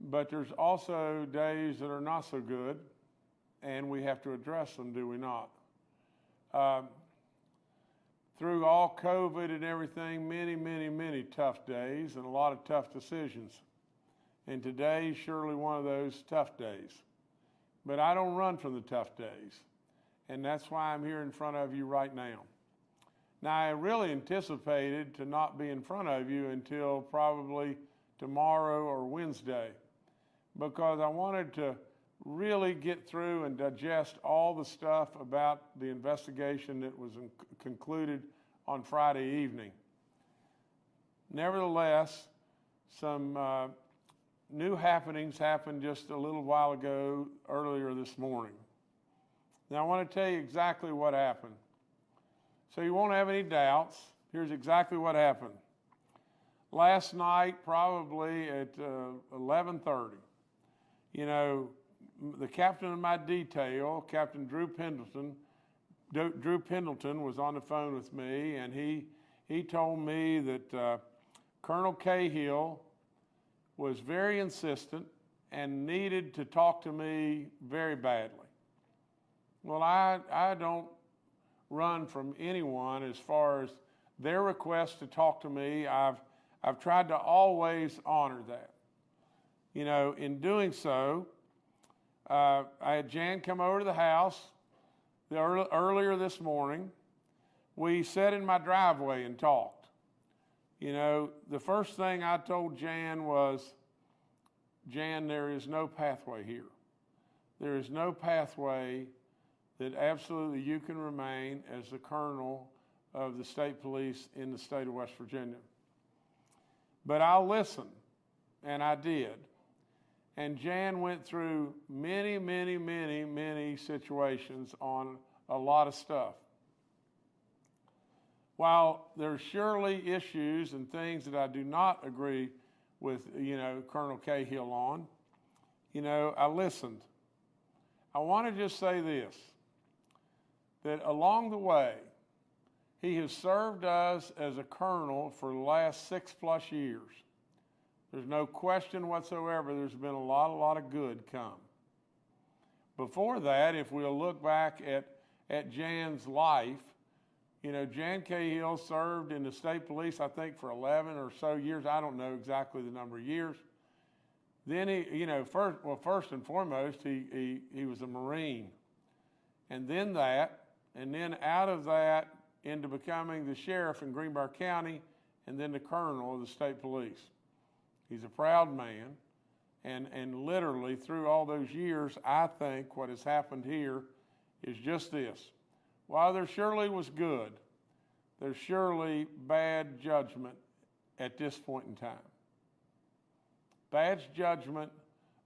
But there's also days that are not so good, and we have to address them, do we not? Through all COVID and everything, many, many, many tough days and a lot of tough decisions. And today is surely one of those tough days. But I don't run from the tough days. And that's why I'm here in front of you right now. Now, I really anticipated to not be in front of you until probably tomorrow or Wednesday, because I wanted to really get through and digest all the stuff about the investigation that was concluded on Friday evening. Nevertheless, some new happenings happened just a little while ago, earlier this morning. Now, I want to tell you exactly what happened. So you won't have any doubts. Here's exactly what happened. Last night, probably at 11:30, the captain of my detail, Captain Drew Pendleton, was on the phone with me, and he told me that Colonel Cahill was very insistent and needed to talk to me very badly. Well, I don't run from anyone as far as their request to talk to me. I've tried to always honor that. In doing so, I had Jan come over to the house earlier this morning. We sat in my driveway and talked. The first thing I told Jan was, Jan, there is no pathway here. There is no pathway that absolutely you can remain as the colonel of the state police in the state of West Virginia. But I'll listen, and I did. And Jan went through many, many, many, many situations on a lot of stuff. While there's surely issues and things that I do not agree with, Colonel Cahill on, I listened. I want to just say this, that along the way, he has served us as a colonel for the last 6+ years. There's no question whatsoever there's been a lot of good come. Before that, if we'll look back at Jan's life, Jan Cahill served in the state police, I think, for 11 or so years. I don't know exactly the number of years. Then first and foremost, he was a Marine. And then out of that into becoming the sheriff in Greenbrier County, and then the colonel of the state police. He's a proud man, and literally through all those years, I think what has happened here is just this. While there surely was good, there's surely bad judgment at this point in time. Bad judgment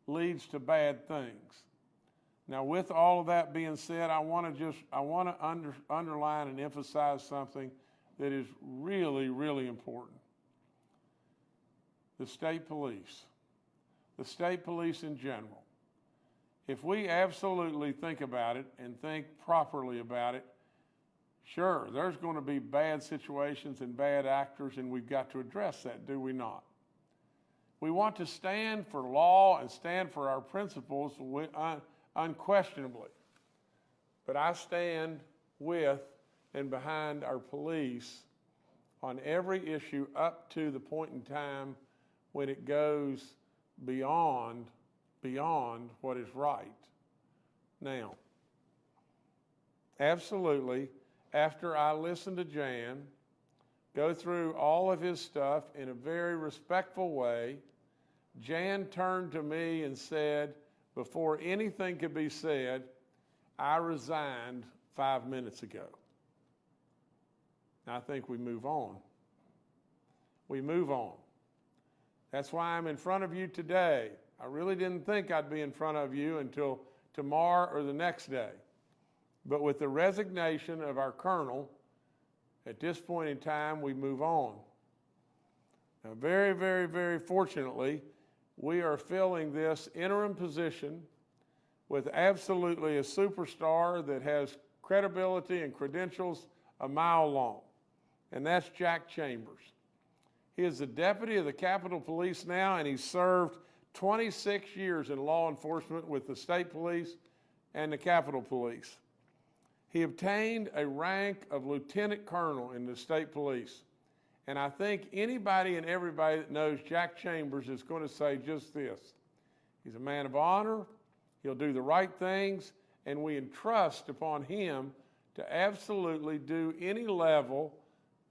leads to bad things. Now, with all of that being said, I want to underline and emphasize something that is really, really important. The state police in general. If we absolutely think about it and think properly about it, sure, there's going to be bad situations and bad actors, and we've got to address that, do we not? We want to stand for law and stand for our principles unquestionably. But I stand with and behind our police on every issue up to the point in time when it goes beyond what is right. Now, absolutely, after I listened to Jan go through all of his stuff in a very respectful way, Jan turned to me and said, before anything could be said, I resigned 5 minutes ago. I think we move on. We move on. That's why I'm in front of you today. I really didn't think I'd be in front of you until tomorrow or the next day. But with the resignation of our colonel, at this point in time, we move on. Now, very, very, very fortunately, we are filling this interim position with absolutely a superstar that has credibility and credentials a mile long, and that's Jack Chambers. He is the deputy of the Capitol Police now, and he served 26 years in law enforcement with the state police and the Capitol Police. He obtained a rank of lieutenant colonel in the state police. And I think anybody and everybody that knows Jack Chambers is going to say just this. He's a man of honor, he'll do the right things, and we entrust upon him to absolutely do any level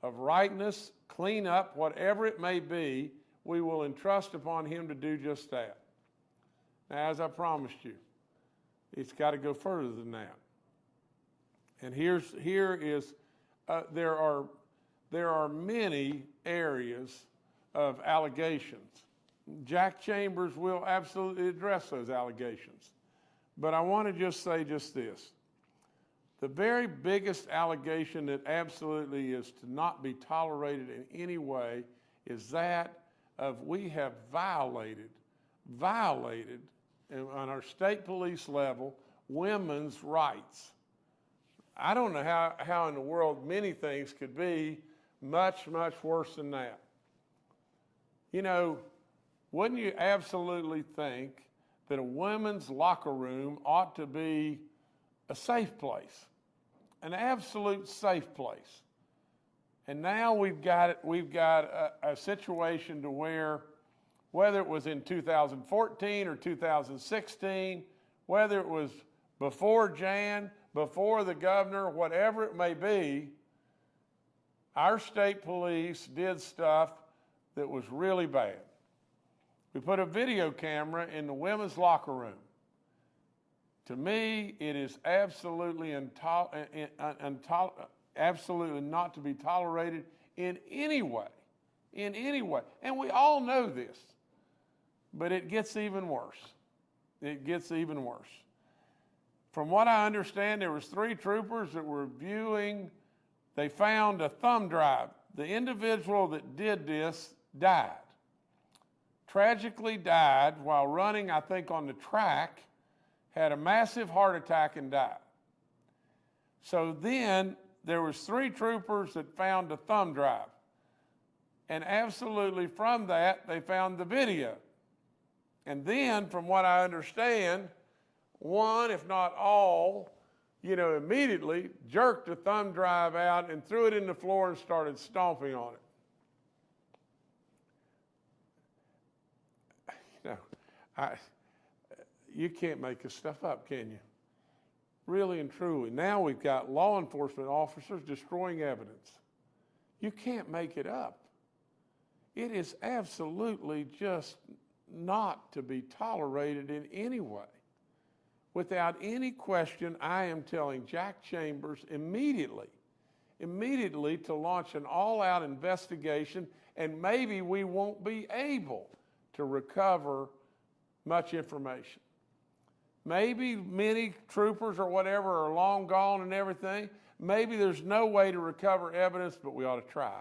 of rightness, clean up, whatever it may be, we will entrust upon him to do just that. Now, as I promised you, it's got to go further than that. And there are many areas of allegations. Jack Chambers will absolutely address those allegations. But I want to just say just this. The very biggest allegation that absolutely is to not be tolerated in any way is that of we have violated on our state police level women's rights. I don't know how in the world many things could be much, much worse than that. You know, wouldn't you absolutely think that a women's locker room ought to be a safe place, an absolute safe place? And now we've got a situation to where, whether it was in 2014 or 2016, whether it was before Jan, before the governor, whatever it may be, our state police did stuff that was really bad. We put a video camera in the women's locker room. To me, it is absolutely absolutely not to be tolerated in any way, And we all know this, but it gets even worse. It gets even worse. From what I understand, there was 3 troopers that were viewing. They found a thumb drive. The individual that did this died. Tragically died while running, I think, on the track, had a massive heart attack and died. So then there was 3 troopers that found a thumb drive. And absolutely from that, they found the video. And then, from what I understand, one, if not all, immediately jerked the thumb drive out and threw it in the floor and started stomping on it. You can't make this stuff up, can you? Really and truly. Now we've got law enforcement officers destroying evidence. You can't make it up. It is absolutely just not to be tolerated in any way. Without any question, I am telling Jack Chambers immediately to launch an all-out investigation, and maybe we won't be able to recover much information. Maybe many troopers or whatever are long gone and everything. Maybe there's no way to recover evidence, but we ought to try.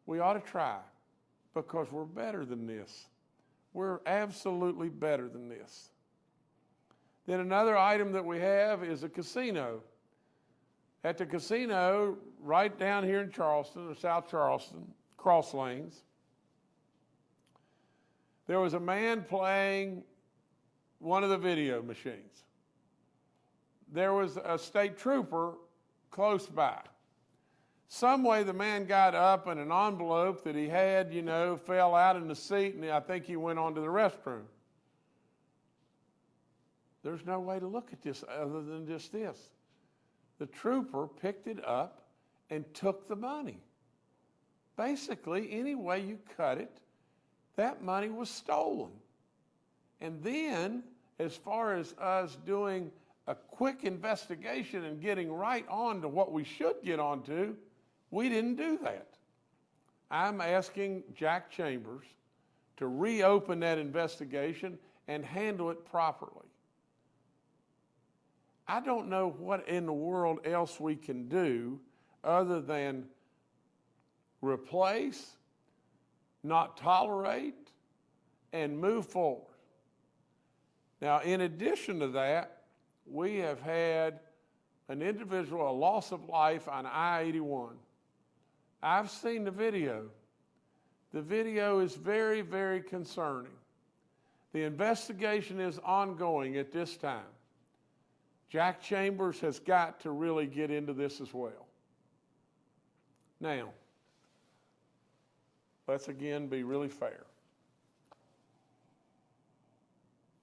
We ought to try, because we're better than this. We're absolutely better than this. Then another item that we have is a casino. At the casino, right down here in Charleston, or South Charleston, Cross Lanes, there was a man playing one of the video machines. There was a state trooper close by. Some way the man got up and an envelope that he had, fell out in the seat, and I think he went on to the restroom. There's no way to look at this other than just this. The trooper picked it up and took the money. Basically, any way you cut it, that money was stolen. And then, as far as us doing a quick investigation and getting right on to what we should get on to, we didn't do that. I'm asking Jack Chambers to reopen that investigation and handle it properly. I don't know what in the world else we can do other than replace, not tolerate, and move forward. Now, in addition to that, we have had an individual, a loss of life on I-81. I've seen the video. The video is very, very concerning. The investigation is ongoing at this time. Jack Chambers has got to really get into this as well. Now, let's again be really fair.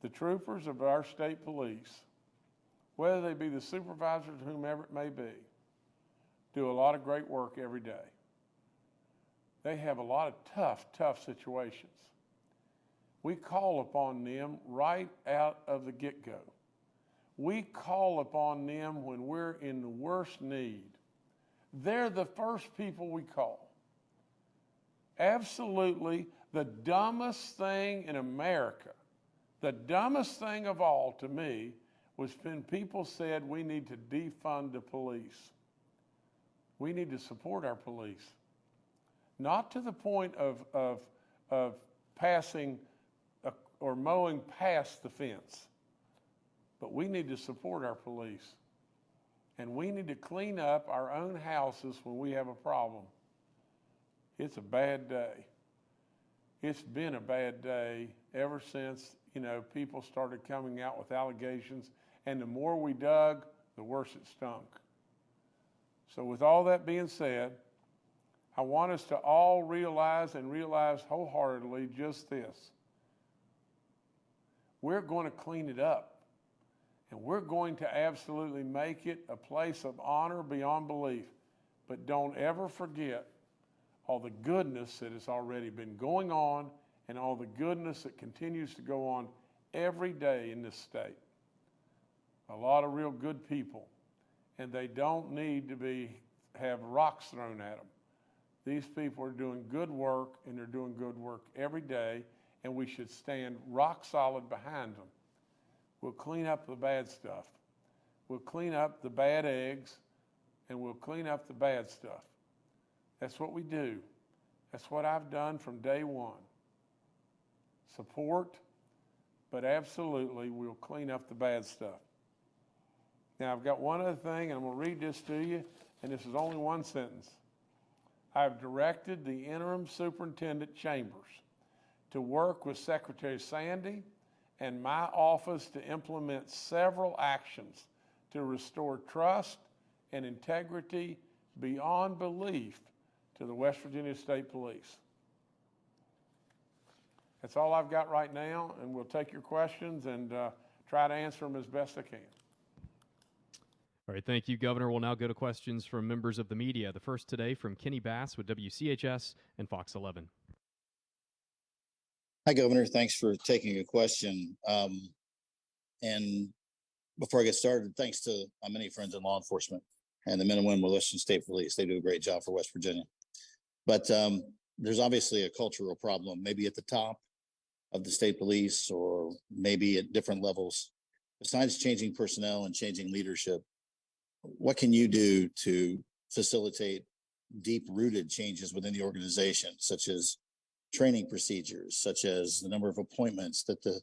The troopers of our state police, whether they be the supervisors, whomever it may be, do a lot of great work every day. They have a lot of tough situations. We call upon them right out of the get-go. We call upon them when we're in the worst need. They're the first people we call. Absolutely the dumbest thing in America, the dumbest thing of all to me, was when people said we need to defund the police. We need to support our police. Not to the point of passing or mowing past the fence, but we need to support our police. And we need to clean up our own houses when we have a problem. It's a bad day. It's been a bad day ever since, people started coming out with allegations, and the more we dug, the worse it stunk. So with all that being said, I want us to all realize wholeheartedly just this. We're going to clean it up, and we're going to absolutely make it a place of honor beyond belief. But don't ever forget all the goodness that has already been going on and all the goodness that continues to go on every day in this state. A lot of real good people, and they don't need to have rocks thrown at them. These people are doing good work, and they're doing good work every day, and we should stand rock solid behind them. We'll clean up the bad stuff. We'll clean up the bad eggs, and we'll clean up the bad stuff. That's what we do. That's what I've done from day one. Support, but absolutely we'll clean up the bad stuff. Now, I've got one other thing, and I'm going to read this to you, and this is only one sentence. I've directed the interim superintendent Chambers to work with Secretary Sandy and my office to implement several actions to restore trust and integrity beyond belief to the West Virginia State Police. That's all I've got right now, and we'll take your questions and try to answer them as best I can. All right, thank you, Governor. We'll now go to questions from members of the media. The first today from Kenny Bass with WCHS and Fox 11. Hi, Governor. Thanks for taking a question. And before I get started, thanks to my many friends in law enforcement and the men and women of Western State Police. They do a great job for West Virginia. But there's obviously a cultural problem, maybe at the top of the state police or maybe at different levels. Besides changing personnel and changing leadership, what can you do to facilitate deep-rooted changes within the organization, such as training procedures, such as the number of appointments that the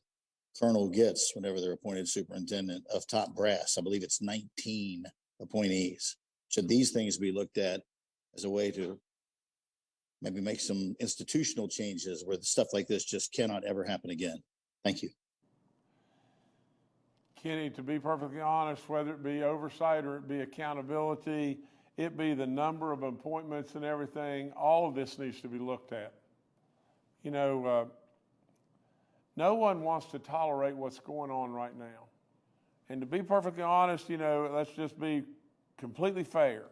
colonel gets whenever they're appointed superintendent of top brass? I believe it's 19 appointees. Should these things be looked at as a way to maybe make some institutional changes where stuff like this just cannot ever happen again? Thank you. Kenny, to be perfectly honest, whether it be oversight or it be accountability, it be the number of appointments and everything, all of this needs to be looked at. No one wants to tolerate what's going on right now. And to be perfectly honest, let's just be completely fair.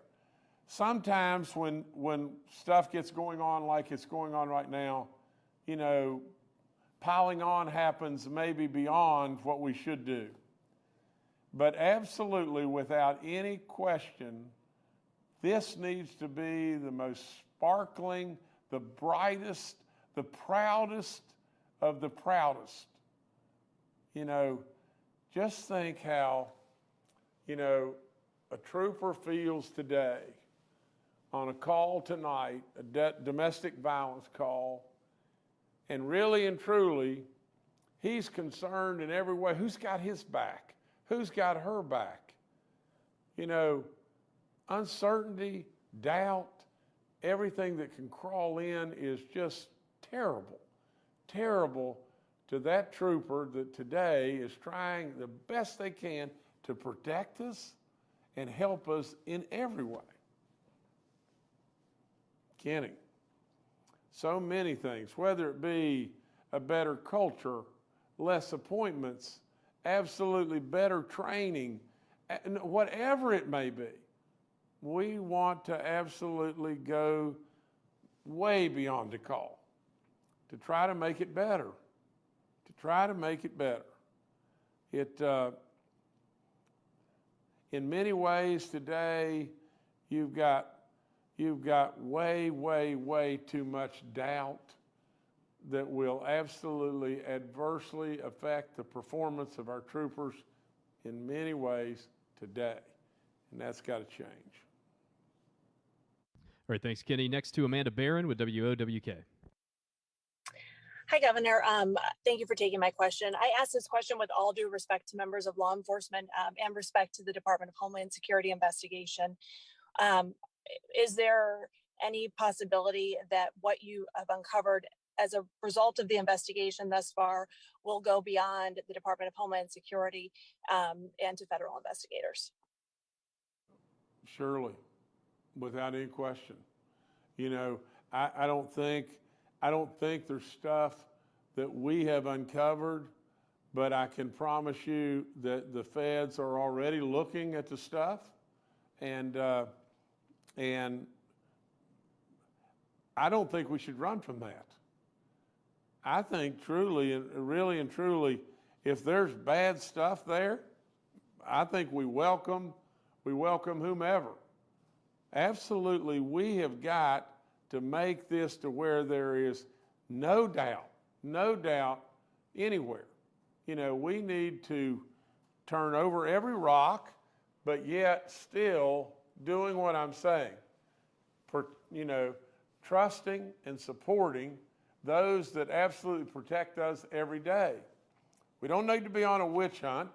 Sometimes when stuff gets going on like it's going on right now, piling on happens maybe beyond what we should do. But absolutely, without any question, this needs to be the most sparkling, the brightest, the proudest of the proudest. Just think how, a trooper feels today on a call tonight, a domestic violence call, and really and truly, he's concerned in every way. Who's got his back? Who's got her back? Uncertainty, doubt, everything that can crawl in is just terrible to that trooper that today is trying the best they can to protect us and help us in every way. Kenny, so many things, whether it be a better culture, less appointments, absolutely better training, whatever it may be, we want to absolutely go way beyond the call to try to make it better, in many ways today, you've got way too much doubt that will absolutely adversely affect the performance of our troopers in many ways today, and that's got to change. All right, thanks, Kenny. Next to Amanda Barron with WOWK. Hi, Governor. Thank you for taking my question. I asked this question with all due respect to members of law enforcement and respect to the Department of Homeland Security investigation. Is there any possibility that what you have uncovered as a result of the investigation thus far will go beyond the Department of Homeland Security and to federal investigators? Surely, without any question. You know, I don't think there's stuff that we have uncovered, but I can promise you that the feds are already looking at the stuff, and I don't think we should run from that. I think truly and really and truly, if there's bad stuff there, I think we welcome whomever. Absolutely, we have got to make this to where there is no doubt anywhere. You know, we need to turn over every rock, but yet still doing what I'm saying, trusting and supporting those that absolutely protect us every day. We don't need to be on a witch hunt.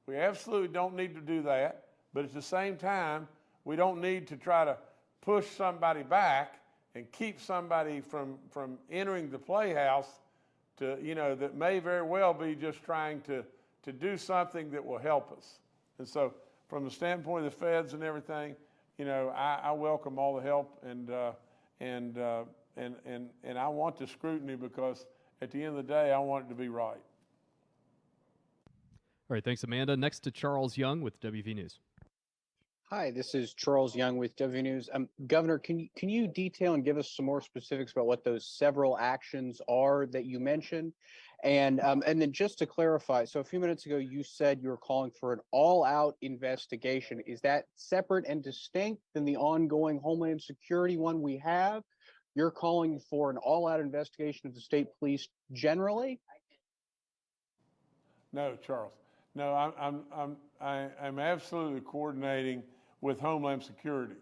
We absolutely don't need to do that. But at the same time, we don't need to try to push somebody back and keep somebody from entering the playhouse to, that may very well be just trying to do something that will help us. And so from the standpoint of the feds and everything, I welcome all the help and I want the scrutiny because at the end of the day, I want it to be right. All right, thanks, Amanda. Next to Charles Young with W.V. News. Hi, this is Charles Young with W News. Governor, can you detail and give us some more specifics about what those several actions are that you mentioned? And then just to clarify, so a few minutes ago, you said you were calling for an all-out investigation. Is that separate and distinct than the ongoing Homeland Security one we have? You're calling for an all-out investigation of the state police generally? No, Charles. No, I'm absolutely coordinating with Homeland Security.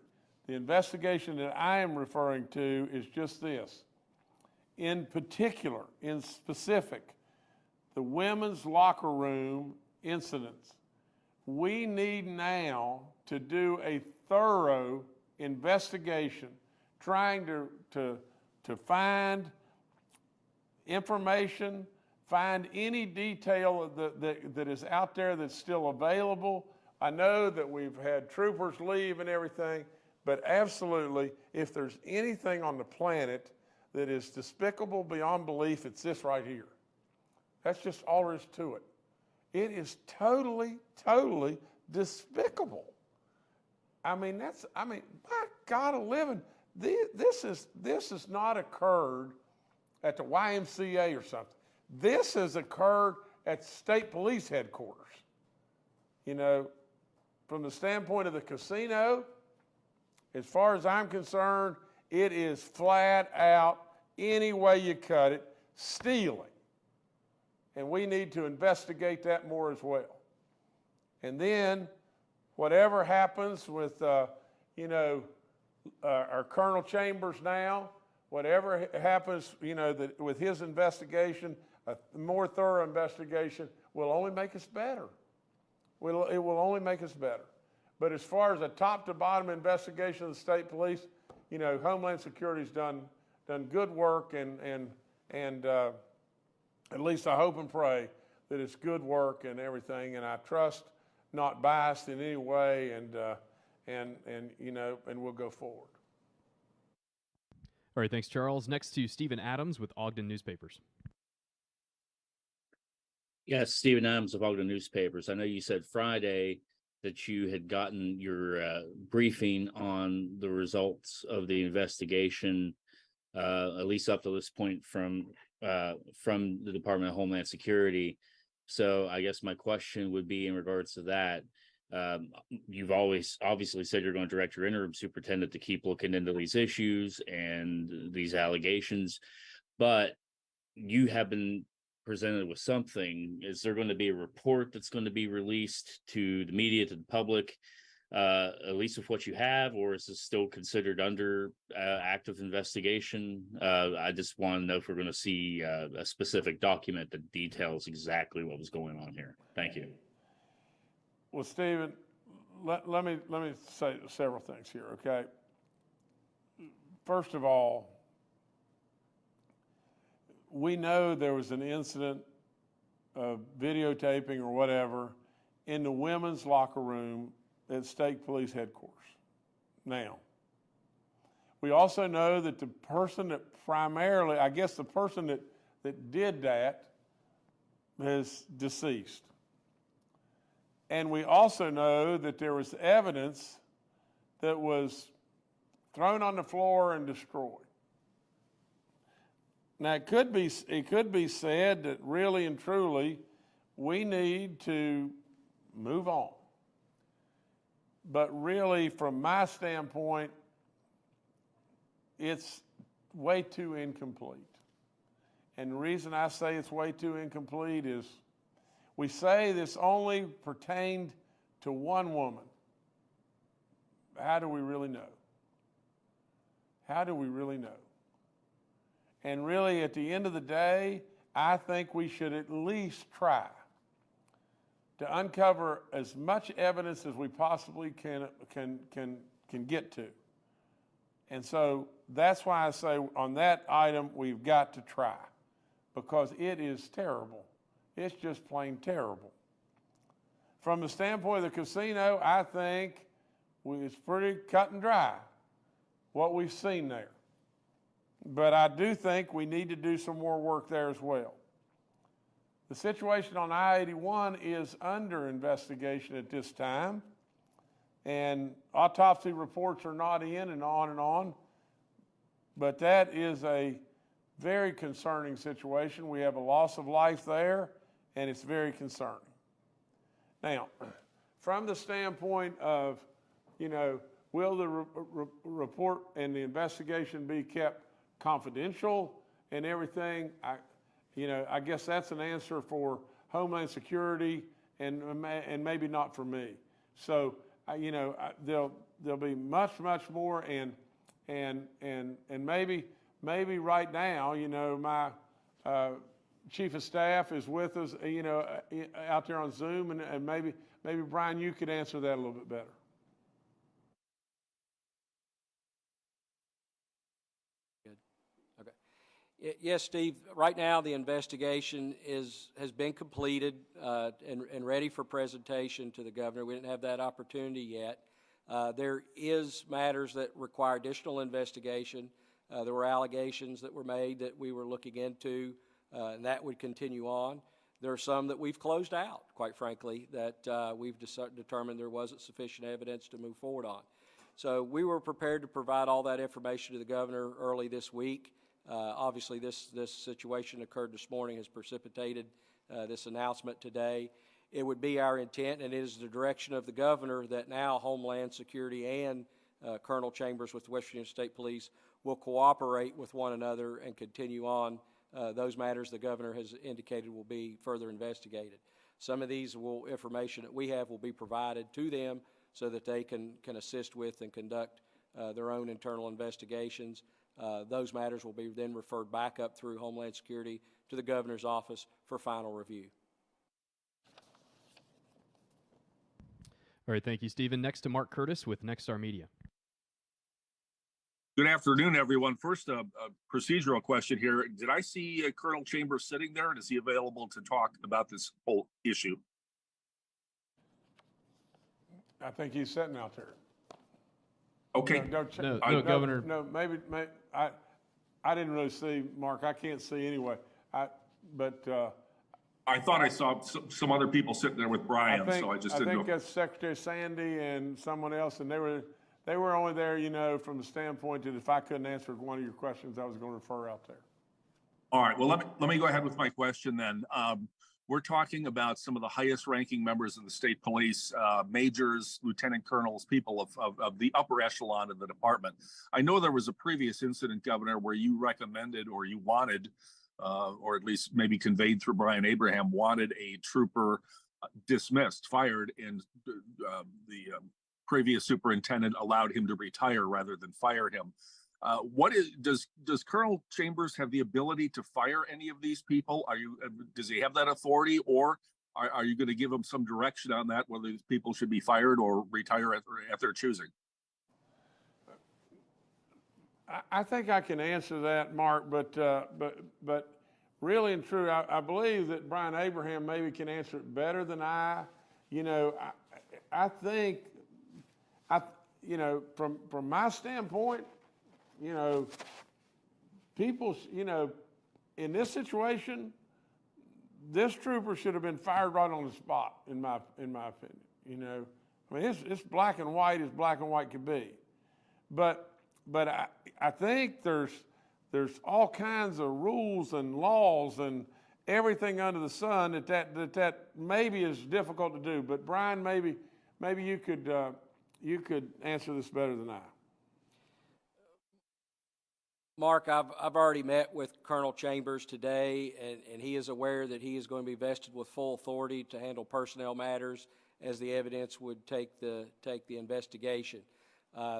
The investigation that I am referring to is just this. In particular, in specific, the women's locker room incidents. We need now to do a thorough investigation, trying to find information, find any detail that is out there that's still available. I know that we've had troopers leave and everything, but absolutely, if there's anything on the planet that is despicable beyond belief, it's this right here. That's just all there is to it. It is totally despicable. My God of living, this has not occurred at the YMCA or something. This has occurred at state police headquarters. From the standpoint of the casino, as far as I'm concerned, it is flat out, any way you cut it, stealing. And we need to investigate that more as well. And then, whatever happens with, our Colonel Chambers now, whatever happens, with his investigation, a more thorough investigation will only make us better. It will only make us better. But as far as a top to bottom investigation of the state police, Homeland Security's done good work, and at least I hope and pray that it's good work and everything, and I trust not biased in any way, and we'll go forward. All right, thanks, Charles. Next to Stephen Adams with Ogden Newspapers. Yes, Stephen Adams of Ogden Newspapers. I know you said Friday that you had gotten your briefing on the results of the investigation, at least up to this point from the Department of Homeland Security. So I guess my question would be in regards to that. You've always obviously said you're going to direct your interim superintendent to keep looking into these issues and these allegations, but you have been presented with something. Is there going to be a report that's going to be released to the media, to the public, at least with what you have, or is this still considered under active investigation? I just want to know if we're going to see a specific document that details exactly what was going on here. Thank you. Well, Stephen, let me say several things here, okay? First of all, we know there was an incident of videotaping or whatever in the women's locker room at State Police Headquarters. Now, we also know that the person that primarily, I guess the person that did that is deceased. And we also know that there was evidence that was thrown on the floor and destroyed. Now, it could be said that really and truly we need to move on. But really, from my standpoint, it's way too incomplete. And the reason I say it's way too incomplete is we say this only pertained to one woman. How do we really know? How do we really know? And really, at the end of the day, I think we should at least try to uncover as much evidence as we possibly can get to. And so that's why I say on that item, we've got to try, because it is terrible. It's just plain terrible. From the standpoint of the casino, I think it's pretty cut and dry what we've seen there. But I do think we need to do some more work there as well. The situation on I-81 is under investigation at this time, and autopsy reports are not in, and on. But that is a very concerning situation. We have a loss of life there, and it's very concerning. Now, from the standpoint of, will the report and the investigation be kept confidential and everything? I guess that's an answer for Homeland Security and maybe not for me. So, there'll be much more, and maybe right now, my chief of staff is with us, out there on Zoom, and maybe Brian, you could answer that a little bit better. Yes, Steve. Right now, the investigation has been completed and ready for presentation to the governor. We didn't have that opportunity yet. There is matters that require additional investigation. There were allegations that were made that we were looking into, and that would continue on. There are some that we've closed out, quite frankly, that we've determined there wasn't sufficient evidence to move forward on. So we were prepared to provide all that information to the governor early this week. Obviously, this situation occurred this morning, has precipitated this announcement today. It would be our intent, and it is the direction of the governor, that now Homeland Security and Colonel Chambers with the West Virginia State Police will cooperate with one another and continue on those matters the governor has indicated will be further investigated. Some of these information that we have will be provided to them so that they can assist with and conduct their own internal investigations. Those matters will be then referred back up through Homeland Security to the governor's office for final review. All right, thank you, Stephen. Next to Mark Curtis with Nexstar Media. Good afternoon, everyone. First, a procedural question here. Did I see Colonel Chambers sitting there, and is he available to talk about this whole issue? I think he's sitting out there. Okay. No, Governor. No, maybe I didn't really see, Mark. I can't see anyway. I thought I saw some other people sitting there with Brian, so I just didn't know. I think that's Secretary Sandy and someone else, and they were only there, from the standpoint that if I couldn't answer one of your questions, I was going to refer out there. All right. Well, let me go ahead with my question then. We're talking about some of the highest ranking members in the state police, majors, lieutenant colonels, people of the upper echelon of the department. I know there was a previous incident, Governor, where you recommended or you wanted, or at least maybe conveyed through Brian Abraham, wanted a trooper dismissed, fired, and the previous superintendent allowed him to retire rather than fire him. Does Colonel Chambers have the ability to fire any of these people? Does he have that authority, or are you going to give him some direction on that, whether these people should be fired or retire at their choosing? I think I can answer that, Mark, but really and true, I believe that Brian Abraham maybe can answer it better than I. I think from my standpoint, people, in this situation, this trooper should have been fired right on the spot, in my opinion. I mean, it's black and white as black and white could be, but I think there's all kinds of rules and laws and everything under the sun that maybe is difficult to do. But Brian, maybe you could answer this better than I. Mark, I've already met with Colonel Chambers today, and he is aware that he is going to be vested with full authority to handle personnel matters as the evidence would take the investigation.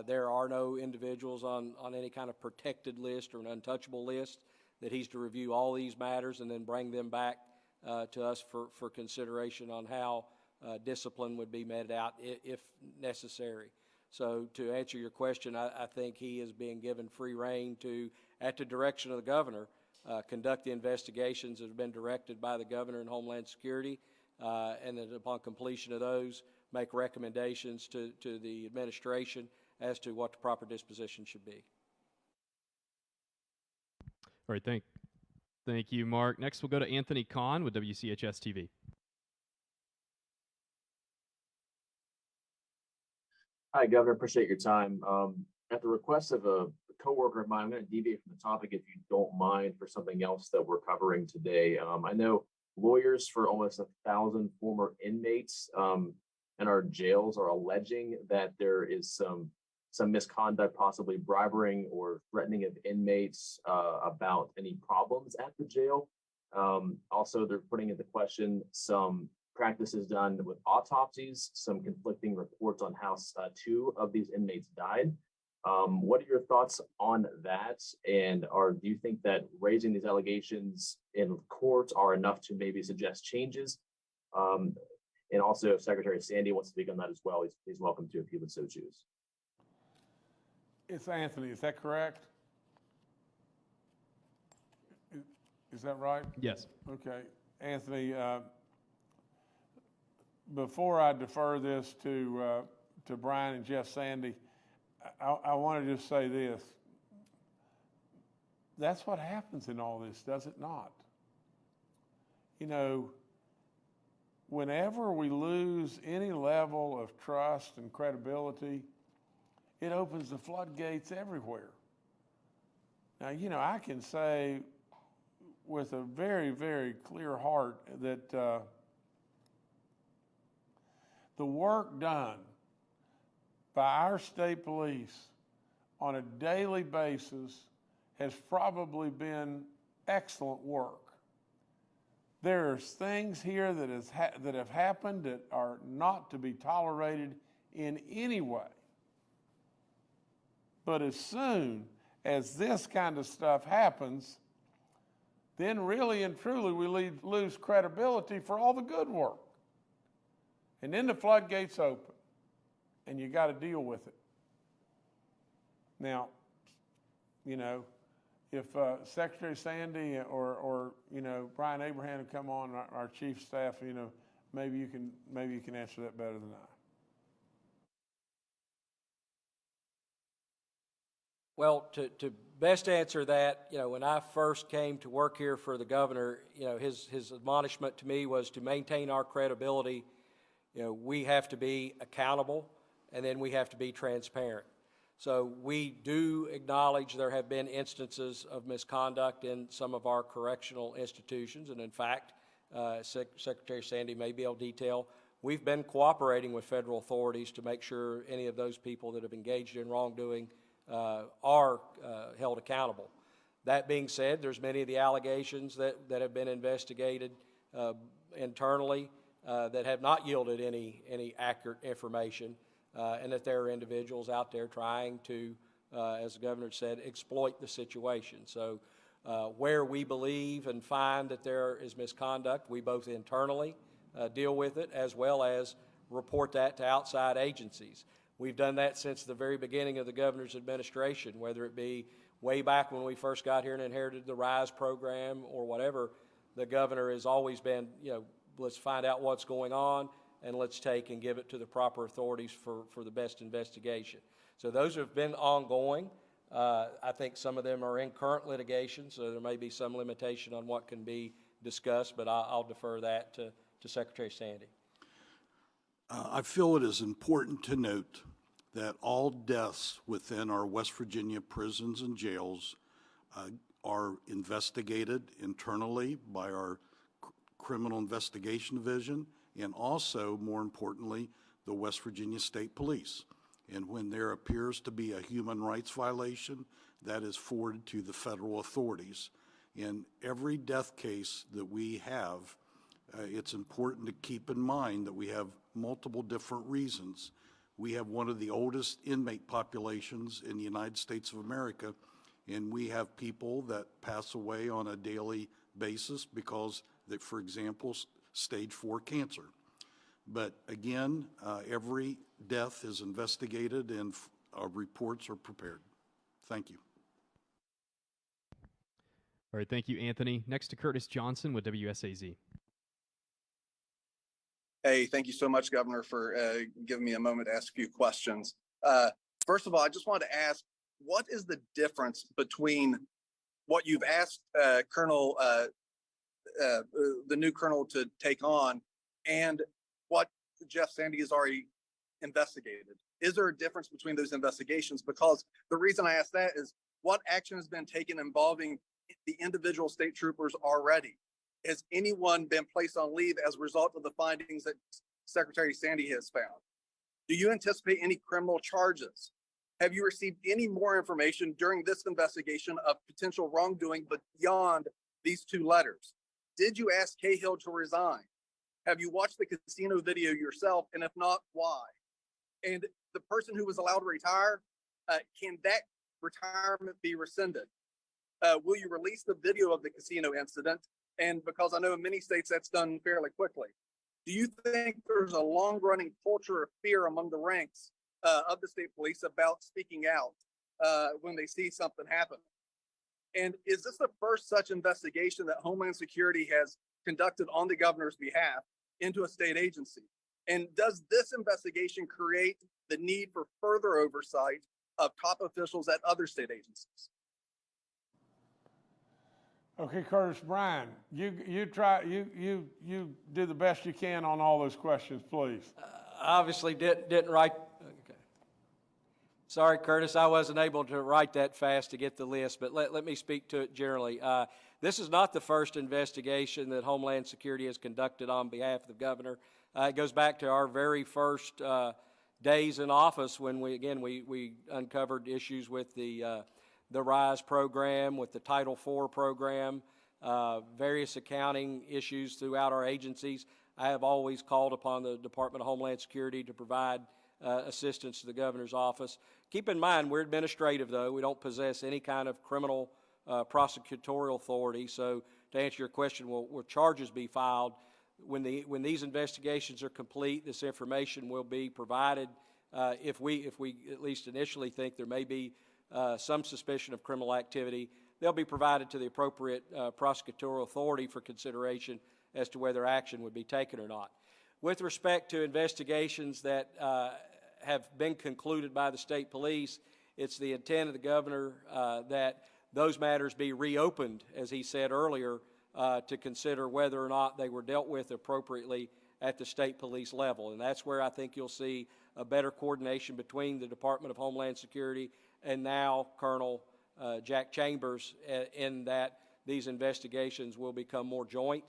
There are no individuals on any kind of protected list or an untouchable list, that he's to review all these matters and then bring them back to us for consideration on how discipline would be meted out if necessary. So to answer your question, I think he is being given free rein to, at the direction of the governor, conduct the investigations that have been directed by the governor and Homeland Security, and then upon completion of those, make recommendations to the administration as to what the proper disposition should be. All right, thank you, Mark. Next, we'll go to Anthony Kahn with WCHS TV. Hi, Governor. Appreciate your time. At the request of a coworker of mine, I'm going to deviate from the topic, if you don't mind, for something else that we're covering today. I know lawyers for almost 1,000 former inmates in our jails are alleging that there is some misconduct, possibly bribery or threatening of inmates about any problems at the jail. Also, they're putting into question some practices done with autopsies, some conflicting reports on how 2 of these inmates died. What are your thoughts on that? And do you think that raising these allegations in court are enough to maybe suggest changes? And also, if Secretary Sandy wants to speak on that as well, he's welcome to, if he would so choose. It's Anthony, is that correct? Is that right? Yes. Okay, Anthony, before I defer this to Brian and Jeff Sandy, I want to just say this. That's what happens in all this, does it not? Whenever we lose any level of trust and credibility, it opens the floodgates everywhere. Now, I can say with a very, very clear heart that the work done by our state police on a daily basis has probably been excellent work. There's things here that have happened that are not to be tolerated in any way. But as soon as this kind of stuff happens, then really and truly we lose credibility for all the good work. And then the floodgates open, and you got to deal with it. Now, you know, if Secretary Sandy or you know, Brian Abraham would come on, our chief staff, you know, maybe you can answer that better than I. Well, to best answer that, you know, when I first came to work here for the governor, you know, his admonishment to me was to maintain our credibility. You know, we have to be accountable, and then we have to be transparent. So we do acknowledge there have been instances of misconduct in some of our correctional institutions, and in fact, Secretary Sandy may be able to detail, we've been cooperating with federal authorities to make sure any of those people that have engaged in wrongdoing are held accountable. That being said, there's many of the allegations that have been investigated internally that have not yielded any accurate information, and that there are individuals out there trying to, as the governor said, exploit the situation. So where we believe and find that there is misconduct, we both internally deal with it as well as report that to outside agencies. We've done that since the very beginning of the governor's administration, whether it be way back when we first got here and inherited the RISE program or whatever. The governor has always been, you know, let's find out what's going on and let's take and give it to the proper authorities for the best investigation. So those have been ongoing. I think some of them are in current litigation, so there may be some limitation on what can be discussed, but I'll defer that to Secretary Sandy. I feel it is important to note that all deaths within our West Virginia prisons and jails are investigated internally by our Criminal Investigation Division and also, more importantly, the West Virginia State Police. And when there appears to be a human rights violation, that is forwarded to the federal authorities. In every death case that we have, it's important to keep in mind that we have multiple different reasons. We have one of the oldest inmate populations in the United States of America, and we have people that pass away on a daily basis because they, for example, stage 4 cancer. But again, every death is investigated and reports are prepared. Thank you. All right, thank you, Anthony. Next to Curtis Johnson with WSAZ. Hey, thank you so much, Governor, for giving me a moment to ask a few questions. First of all, I just wanted to ask, what is the difference between what you've asked Colonel, the new Colonel to take on, and what Jeff Sandy has already investigated? Is there a difference between those investigations? Because the reason I ask that is, what action has been taken involving the individual state troopers already? Has anyone been placed on leave as a result of the findings that Secretary Sandy has found? Do you anticipate any criminal charges? Have you received any more information during this investigation of potential wrongdoing beyond these 2 letters? Did you ask Cahill to resign? Have you watched the casino video yourself? And if not, why? And the person who was allowed to retire, can that retirement be rescinded? Will you release the video of the casino incident? And because I know in many states that's done fairly quickly. Do you think there's a long-running culture of fear among the ranks of the state police about speaking out when they see something happen? And is this the first such investigation that Homeland Security has conducted on the governor's behalf into a state agency? And does this investigation create the need for further oversight of top officials at other state agencies? Okay, Curtis, Brian, you do the best you can on all those questions, please. Obviously didn't write. Okay. Sorry, Curtis, I wasn't able to write that fast to get the list, but let me speak to it generally. This is not the first investigation that Homeland Security has conducted on behalf of the governor. It goes back to our very first days in office when we uncovered issues with the RISE program, with the Title IV program, various accounting issues throughout our agencies. I have always called upon the Department of Homeland Security to provide assistance to the governor's office. Keep in mind, we're administrative, though. We don't possess any kind of criminal prosecutorial authority. So to answer your question, will charges be filed? When these investigations are complete, this information will be provided. If we at least initially think there may be some suspicion of criminal activity, they'll be provided to the appropriate prosecutorial authority for consideration as to whether action would be taken or not. With respect to investigations that have been concluded by the state police, it's the intent of the governor that those matters be reopened, as he said earlier, to consider whether or not they were dealt with appropriately at the state police level. And that's where I think you'll see a better coordination between the Department of Homeland Security and now Colonel Jack Chambers, in that these investigations will become more joint,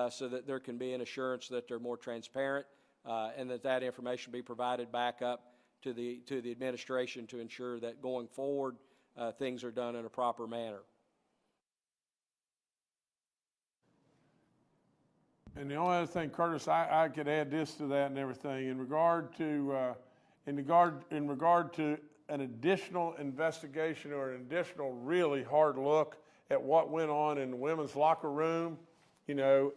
so that there can be an assurance that they're more transparent, and that information be provided back up to the administration to ensure that going forward things are done in a proper manner. And the only other thing, Curtis, I could add this to that and everything in regard to an additional investigation or an additional really hard look at what went on in the women's locker room, you know,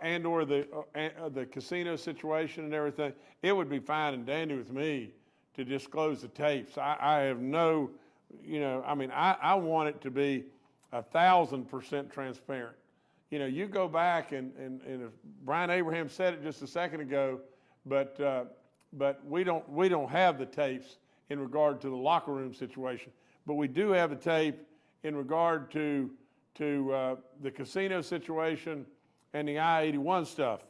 and or the casino situation and everything. It would be fine and dandy with me to disclose the tapes. I have no, you know, I mean, I want it to be 1,000% transparent. You know, you go back and if Brian Abraham said it just a second ago, but we don't have the tapes in regard to the locker room situation, but we do have a tape in regard to the casino situation and the I-81 stuff.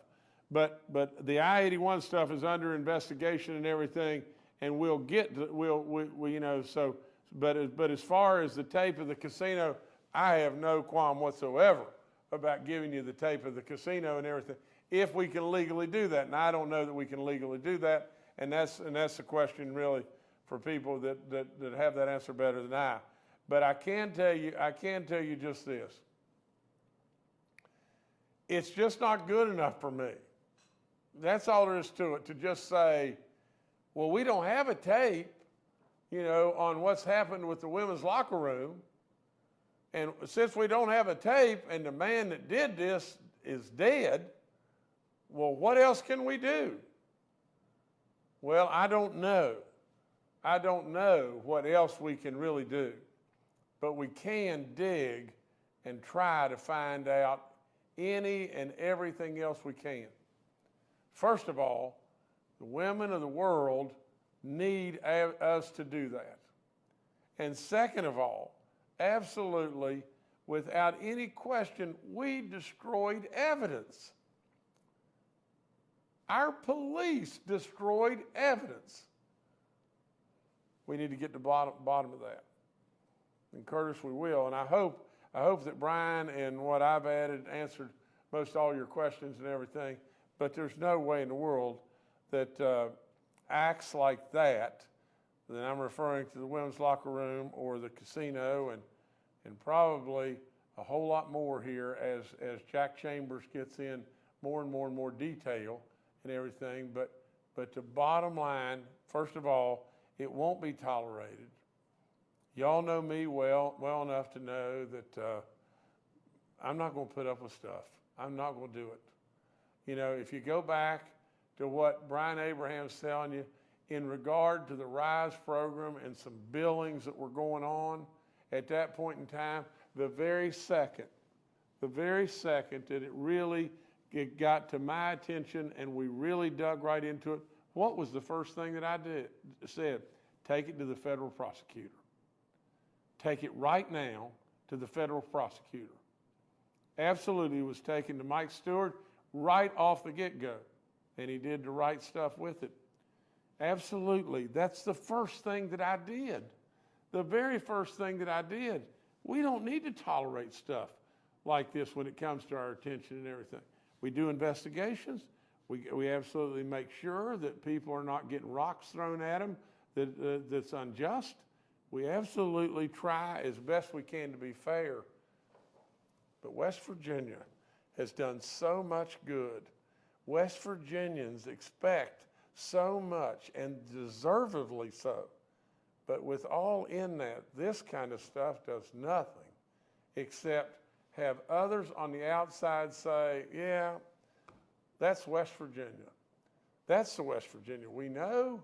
But the I-81 stuff is under investigation and everything, and we'll get to, we you know, so but as far as the tape of the casino, I have no qualm whatsoever about giving you the tape of the casino and everything, if we can legally do that. And I don't know that we can legally do that, and that's the question really for people that have that answer better than I. But I can tell you just this. It's just not good enough for me. That's all there is to it, to just say, well, we don't have a tape, you know, on what's happened with the women's locker room. And since we don't have a tape and the man that did this is dead, well, what else can we do? Well, I don't know. I don't know what else we can really do. But we can dig and try to find out any and everything else we can. First of all, the women of the world need us to do that. And second of all, absolutely, without any question, we destroyed evidence. Our police destroyed evidence. We need to get to the bottom of that. And Curtis, we will. And I hope that Brian and what I've added answered most all your questions and everything. But there's no way in the world that acts like that I'm referring to the women's locker room or the casino, and probably a whole lot more here as Jack Chambers gets in more and more and more detail and everything. But the bottom line, first of all, it won't be tolerated. Y'all know me well enough to know that I'm not going to put up with stuff. I'm not going to do it. You know, if you go back to what Brian Abraham's telling you in regard to the RISE program and some billings that were going on at that point in time, the very second that it got to my attention and we really dug right into it, what was the first thing that I said? Take it to the federal prosecutor. Take it right now to the federal prosecutor. Absolutely, it was taken to Mike Stewart right off the get-go, and he did the right stuff with it. Absolutely, that's the first thing that I did. The very first thing that I did. We don't need to tolerate stuff like this when it comes to our attention and everything. We do investigations. We absolutely make sure that people are not getting rocks thrown at them that's unjust. We absolutely try as best we can to be fair. But West Virginia has done so much good. West Virginians expect so much, and deservedly so. But with all in that, this kind of stuff does nothing except have others on the outside say, yeah, that's West Virginia. That's the West Virginia we know.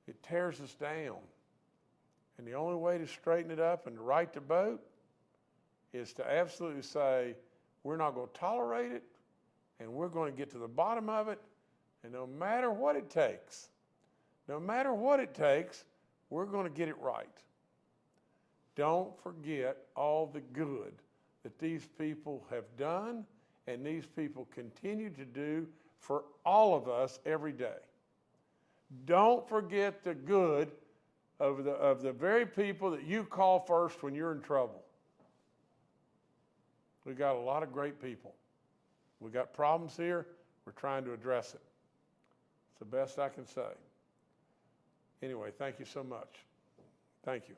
It tears us down. And the only way to straighten it up and to right the boat is to absolutely say, we're not going to tolerate it, and we're going to get to the bottom of it, and no matter what it takes, we're going to get it right. Don't forget all the good that these people have done and these people continue to do for all of us every day. Don't forget the good of the very people that you call first when you're in trouble. We got a lot of great people. We got problems here. We're trying to address it. It's the best I can say. Anyway, thank you so much. Thank you.